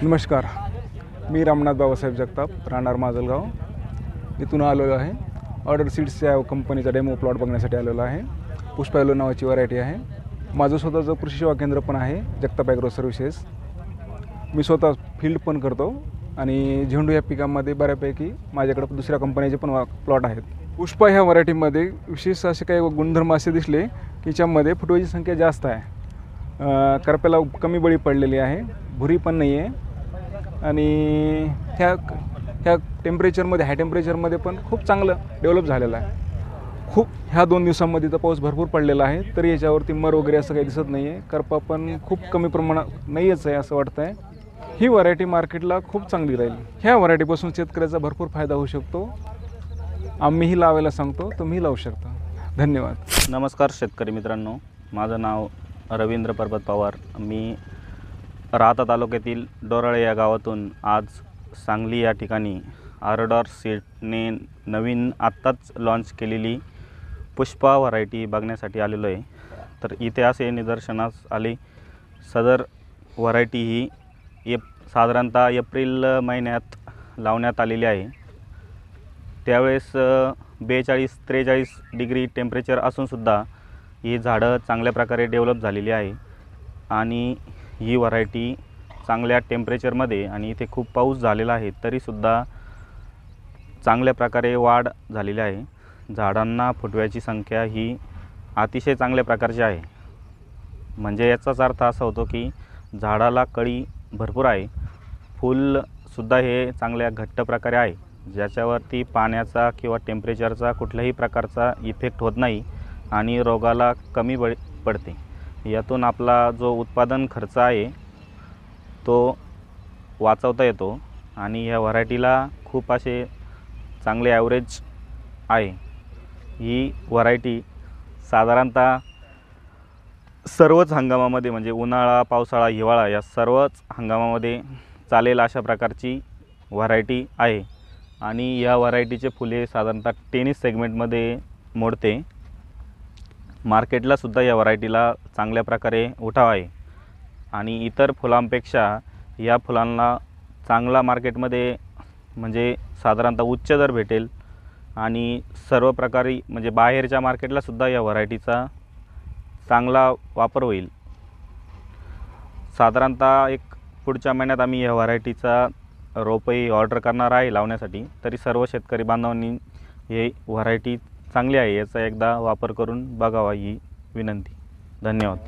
नमस्कार, मी रामनाथ बाबासाहेब जगताप, राहणार माजलगाव इथून आलेलो आहे. ऑर्डर सीड्स या कंपनीचा डेमो प्लॉट बघण्यासाठी आलेलो आहे. पुष्पा येलो नावाची व्हरायटी आहे. माझं स्वतःचं कृषी सेवा केंद्र पण आहे, जगताप ॲग्रो सर्व्हिसेस. मी स्वतः फील्ड पण करतो आणि झेंडू या पिकामध्ये बऱ्यापैकी माझ्याकडे दुसऱ्या कंपनीचे पण प्लॉट आहेत. पुष्पा ह्या व्हरायटीमध्ये विशेष असे काही गुणधर्म असे दिसले की याच्यामध्ये फुटव्याची संख्या जास्त आहे, करप्याला कमी बळी पडलेली आहे, भुरी पण नाही आहे आणि ह्या टेम्परेचरमध्ये हाय टेम्परेचरमध्ये पण खूप चांगलं डेव्हलप झालेलं आहे. ह्या 2 दिवसांमध्ये तर पाऊस भरपूर पडलेला आहे, तरी याच्यावरती मर वगैरे असं काही दिसत नाही आहे. करपा पण खूप कमी प्रमाणात नाहीच आहे असं वाटतं आहे. ही व्हरायटी मार्केटला खूप चांगली राहील. ह्या व्हरायटीपासून शेतकऱ्याचा भरपूर फायदा होऊ शकतो. आम्हीही लावायला सांगतो, तुम्हीही लावू शकता. धन्यवाद. नमस्कार शेतकरी मित्रांनो, माझं नाव रवींद्र पर्वत पवार. मी राहता तालुक्यातील डोराळे या गावातून आज सांगली या ठिकाणी ऑर्डर सीडने नवीन आत्ताच लॉन्च केलेली पुष्पा व्हरायटी बघण्यासाठी आलेलो आहे. तर इथे असे निदर्शनास आले, सदर व्हरायटी ही साधारणतः एप्रिल महिन्यात लावण्यात आलेली आहे. त्यावेळेस 42-43 डिग्री टेम्परेचर असूनसुद्धा ही झाडं चांगल्या प्रकारे डेव्हलप झालेली आहे आणि ही व्हरायटी चांगल्या टेम्परेचरमध्ये आणि इथे खूप पाऊस झालेला आहे तरीसुद्धा चांगल्या प्रकारे वाढ झालेली आहे. झाडांना फुटव्याची संख्या ही अतिशय चांगल्या प्रकारची आहे. म्हणजे याचाच अर्थ असा होतो की झाडाला कळी भरपूर आहे. फूलसुद्धा हे चांगल्या घट्ट प्रकारे आहे, ज्याच्यावरती पाण्याचा किंवा टेम्परेचरचा कुठल्याही प्रकारचा इफेक्ट होत नाही आणि रोगाला कमी पडते. यातून आपला जो उत्पादन खर्च आहे तो वाचवता येतो आणि ह्या व्हरायटीला खूप असे चांगले ॲव्हरेज आहे. ही व्हरायटी साधारणतः सर्वच हंगामामध्ये म्हणजे उन्हाळा, पावसाळा, हिवाळा या सर्वच हंगामामध्ये चालेल अशा प्रकारची व्हरायटी आहे आणि या व्हरायटीचे फुले साधारणतः टेनिस सेगमेंटमध्ये मोडते. मार्केटलासुद्धा या व्हरायटीला चांगल्या प्रकारे उठाव आहे आणि इतर फुलांपेक्षा या फुलांना चांगला मार्केटमध्ये म्हणजे साधारणतः उच्च दर भेटेल आणि सर्व प्रकारे म्हणजे बाहेरच्या मार्केटलासुद्धा या व्हरायटीचा चांगला वापर होईल. साधारणतः पुढच्या महिन्यात आम्ही या व्हरायटीचा रोपही ऑर्डर करणार आहे लावण्यासाठी. तरी सर्व शेतकरी बांधवांनी ही व्हरायटी चांगली आहे याचा एकदा वापर करून बघावा ही विनंती. धन्यवाद.